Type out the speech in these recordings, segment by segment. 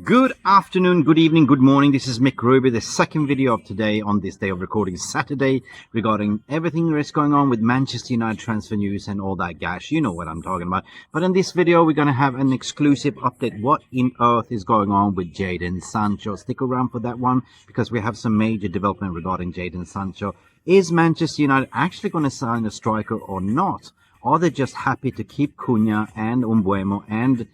Good afternoon, good evening, good morning. This is Mick Ruby, the second video of today on this day of recording, Saturday, regarding everything that's going on with Manchester United transfer news and all that gash. You know what I'm talking about. But in this video, we're going to have an exclusive update. What in earth is going on with Jadon Sancho? Stick around for that one because we have some major development regarding Jadon Sancho. Is Manchester United actually going to sign a striker or not? Are they just happy to keep Cunha and Mbeumo and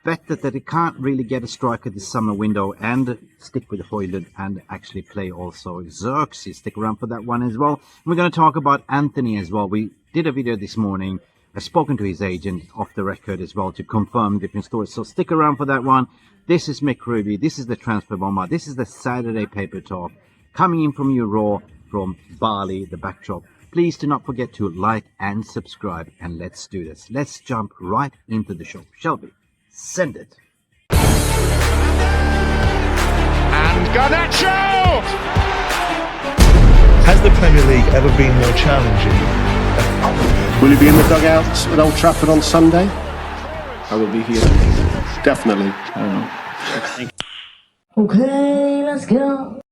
bet that they can't really get a striker this summer window and stick with Højlund and actually play also Xerxes? Stick around for that one as well. And we're going to talk about Antony as well. We did a video this morning. I've spoken to his agent off the record as well to confirm different stories. So stick around for that one. This is Mick Ruby. This is the Transfer Bomber. This is the Saturday Paper Talk coming in from you raw from Bali, the backdrop. Please do not forget to like and subscribe. And let's do this. Let's jump right into the show, shall we? Send it. And Garnacho! Has the Premier League ever been more challenging? Will you be in the dugout at Old Trafford on Sunday? I will be here. Definitely. I don't know. Okay, let's go.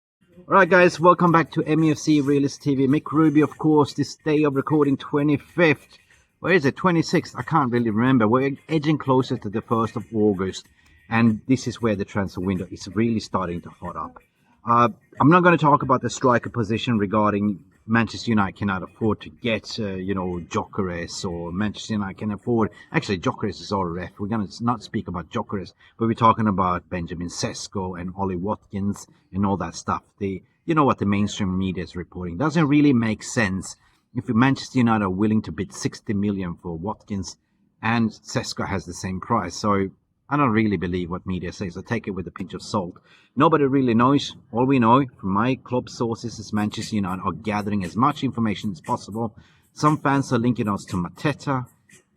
Alright guys, welcome back to MUFC Realist TV. Mick Ruby, of course, this day of recording 25th. Where is it? 26th? I can't really remember. We're edging closer to the 1st of August. And this is where the transfer window is really starting to hot up. I'm not going to talk about the striker position regarding Manchester United cannot afford to get, Gyökeres, or Manchester United can afford. Actually, Gyökeres is all ref. We're going to not speak about Gyökeres, but we're talking about Benjamin Sesko and Ollie Watkins and all that stuff. You know what the mainstream media is reporting. Doesn't really make sense. If Manchester United are willing to bid 60 million for Watkins and Sesko has the same price. So I don't really believe what media says. So take it with a pinch of salt. Nobody really knows. All we know from my club sources is Manchester United are gathering as much information as possible. Some fans are linking us to Mateta.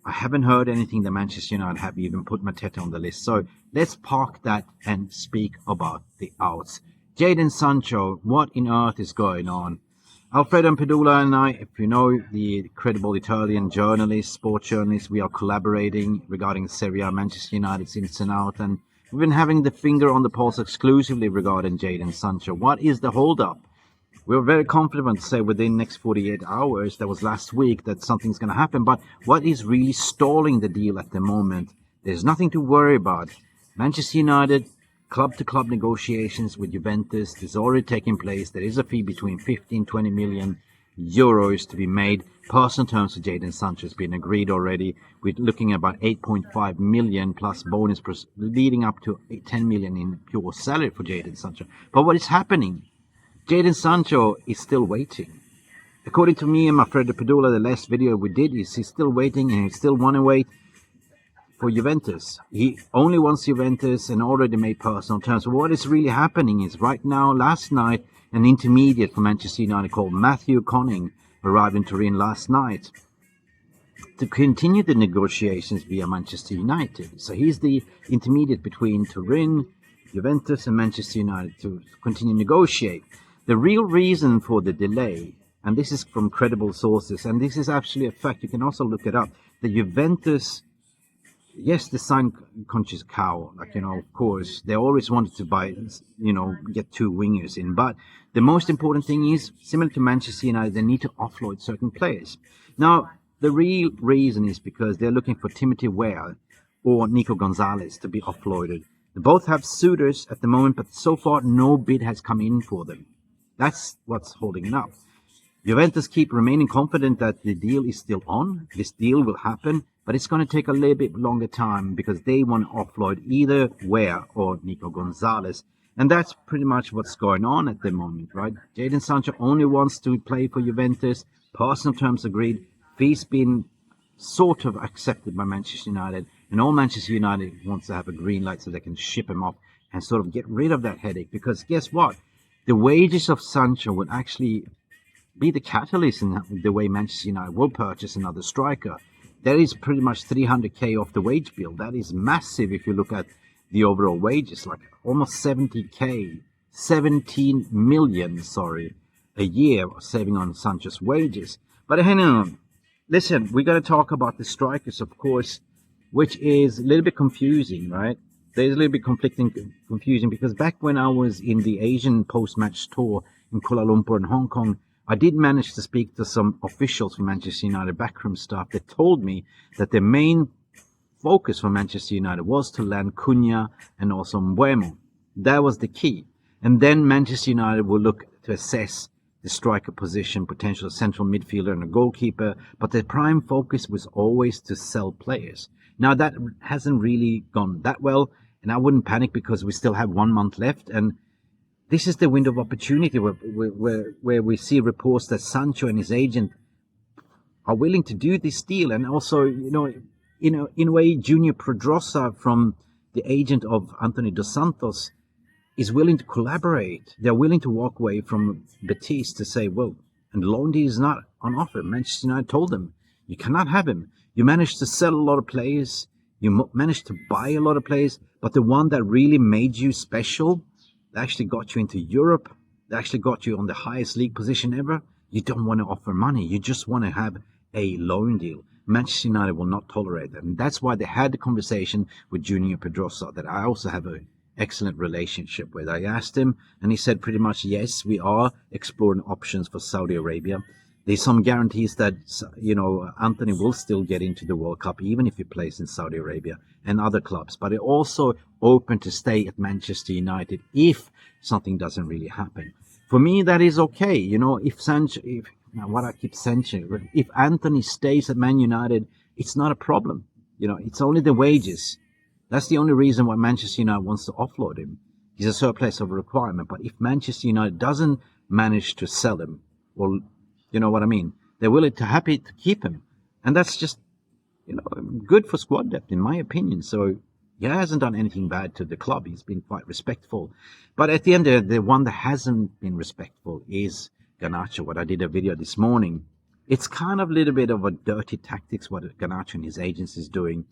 I haven't heard anything that Manchester United have even put Mateta on the list. So let's park that and speak about the outs. Jadon Sancho, what in earth is going on? Alfredo Pedula and I, if you know, the credible Italian journalist, sports journalist, we are collaborating regarding Serie A, Manchester United's ins and out, and we've been having the finger on the pulse exclusively regarding Jadon Sancho. What is the hold-up? We're very confident to say within the next 48 hours, that was last week, that something's going to happen, but what is really stalling the deal at the moment? There's nothing to worry about. Manchester United, club-to-club negotiations with Juventus is already taking place. There is a fee between 15 20 million euros to be made. Personal terms for Jadon Sancho has been agreed already. We're looking at about 8.5 million plus bonus leading up to 10 million in pure salary for Jadon Sancho. But what is happening? Jadon Sancho is still waiting. According to me and my friend Pedula, the last video we did is he's still waiting and he still want to wait for Juventus. He only wants Juventus and already made personal terms. What is really happening is right now, last night, an intermediate for Manchester United called Matthew Conning arrived in Turin last night to continue the negotiations via Manchester United. So he's the intermediate between Turin, Juventus and Manchester United to continue negotiate. The real reason for the delay, and this is from credible sources, and this is actually a fact, you can also look it up, the Juventus, yes, the sign-conscious cow, of course, they always wanted to buy, get two wingers in. But the most important thing is, similar to Manchester United, they need to offload certain players. Now, the real reason is because they're looking for Timothy Weah or Nico Gonzalez to be offloaded. They both have suitors at the moment, but so far no bid has come in for them. That's what's holding it up. Juventus keep remaining confident that the deal is still on. This deal will happen, but it's going to take a little bit longer time because they want to offload either Weah or Nico Gonzalez. And that's pretty much what's going on at the moment, right? Jadon Sancho only wants to play for Juventus. Personal terms agreed. Fees been sort of accepted by Manchester United. And all Manchester United wants to have a green light so they can ship him off and sort of get rid of that headache. Because guess what? The wages of Sancho would actually be the catalyst in the way Manchester United will purchase another striker. That is pretty much 300k off the wage bill. That is massive if you look at the overall wages, like almost 70k, 17 million, a year saving on Sancho's wages. But hang on, listen, we're going to talk about the strikers, of course, which is a little bit confusing, right? there's a little bit conflicting confusion, because back when I was in the Asian post-match tour in Kuala Lumpur and Hong Kong, I did manage to speak to some officials from Manchester United backroom staff that told me that the main focus for Manchester United was to land Cunha and also Mbeumo. That was the key. And then Manchester United will look to assess the striker position, potential central midfielder and a goalkeeper, but the prime focus was always to sell players. Now that hasn't really gone that well, and I wouldn't panic because we still have 1 month left, and this is the window of opportunity where we see reports that Sancho and his agent are willing to do this deal. And also, in a way, Junior Pedrosa, from the agent of Antony dos Santos, is willing to collaborate. They're willing to walk away from Betis to say, well, and loan deal is not on offer. Manchester United told them, you cannot have him. You managed to sell a lot of players. You managed to buy a lot of players. But the one that really made you special, that actually got you into Europe, that actually got you on the highest league position ever, you don't want to offer money. You just want to have a loan deal. Manchester United will not tolerate that. And that's why they had the conversation with Junior Pedrosa that I also have an excellent relationship with. I asked him, and he said pretty much, yes, we are exploring options for Saudi Arabia. There's some guarantees that, Antony will still get into the World Cup, even if he plays in Saudi Arabia and other clubs. But it's also open to stay at Manchester United if something doesn't really happen. For me, that is okay. If Antony stays at Man United, it's not a problem. It's only the wages. That's the only reason why Manchester United wants to offload him. He's a surplus of a requirement. But if Manchester United doesn't manage to sell him, well, you know what I mean? They're happy to keep him. And that's just, good for squad depth, in my opinion. So he hasn't done anything bad to the club. He's been quite respectful. But at the end of the one that hasn't been respectful is Garnacho. What I did a video this morning. It's kind of a little bit of a dirty tactics what Garnacho and his agents is doing,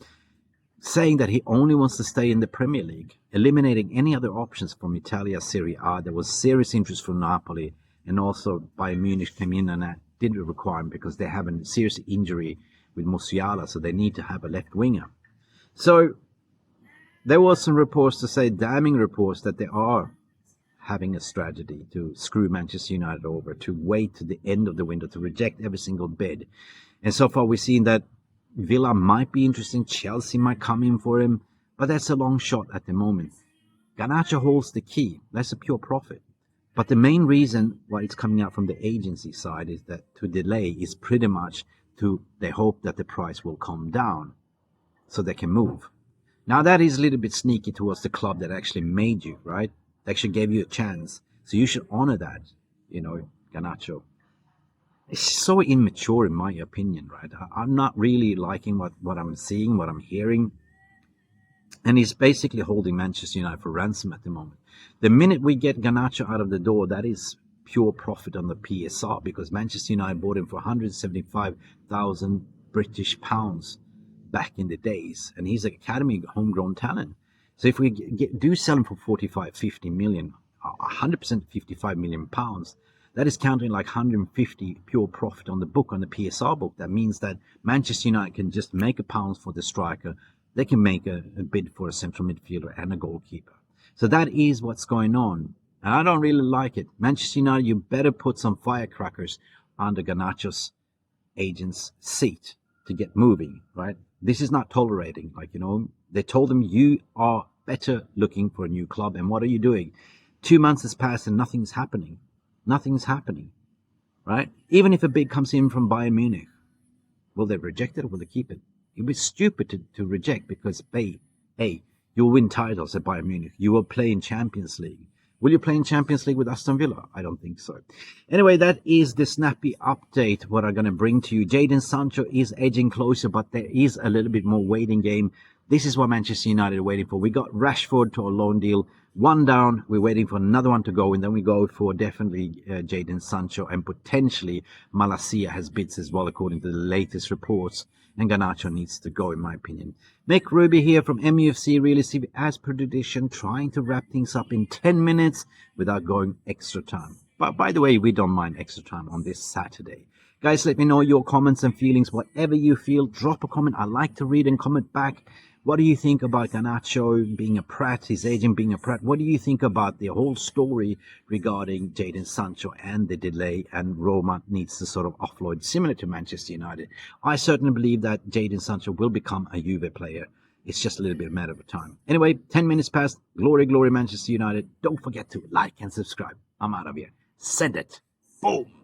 saying that he only wants to stay in the Premier League, eliminating any other options from Italia Serie A. There was serious interest from Napoli, and also Bayern Munich came in and didn't require him because they have a serious injury with Musiala, so they need to have a left winger. So there was some reports to say, damning reports, that they are having a strategy to screw Manchester United over, to wait to the end of the window, to reject every single bid. And so far we've seen that Villa might be interesting, Chelsea might come in for him, but that's a long shot at the moment. Garnacho holds the key. That's a pure profit. But the main reason why it's coming out from the agency side is that to delay is pretty much they hope that the price will come down so they can move. Now that is a little bit sneaky towards the club that actually made you, right? They actually gave you a chance. So you should honor that, Garnacho. It's so immature in my opinion, right? I'm not really liking what I'm seeing, what I'm hearing. And he's basically holding Manchester United for ransom at the moment. The minute we get Garnacho out of the door, that is pure profit on the PSR, because Manchester United bought him for 175,000 British pounds back in the days. And he's an academy homegrown talent. So if we do sell him for 45, 50 million, 100% 55 million pounds, that is counting like 150 pure profit on the book, on the PSR book. That means that Manchester United can just make a pound for the striker. They can make a bid for a central midfielder and a goalkeeper. So that is what's going on. And I don't really like it. Manchester United, you better put some firecrackers under Garnacho's agent's seat to get moving, right? This is not tolerating. They told him, you are better looking for a new club. And what are you doing? 2 months has passed and nothing's happening. Nothing's happening, right? Even if a bid comes in from Bayern Munich, will they reject it or will they keep it? It would be stupid to reject, because, you'll win titles at Bayern Munich. You will play in Champions League. Will you play in Champions League with Aston Villa? I don't think so. Anyway, that is the snappy update, what I'm going to bring to you. Jadon Sancho is edging closer, but there is a little bit more waiting game. This is what Manchester United are waiting for. We got Rashford to a loan deal. One down. We're waiting for another one to go, and then we go for definitely Jadon Sancho, and potentially Malacia has bids as well, according to the latest reports. And Garnacho needs to go, in my opinion. Mick Ruby here from MUFCRealistTV, as per tradition, trying to wrap things up in 10 minutes without going extra time. But by the way, we don't mind extra time on this Saturday. Guys, let me know your comments and feelings. Whatever you feel, drop a comment. I like to read and comment back. What do you think about Garnacho being a prat, his agent being a prat? What do you think about the whole story regarding Jadon Sancho and the delay, and Roma needs to sort of offload, similar to Manchester United? I certainly believe that Jadon Sancho will become a Juve player. It's just a little bit of a matter of time. Anyway, 10 minutes past. Glory, glory, Manchester United. Don't forget to like and subscribe. I'm out of here. Send it. Boom.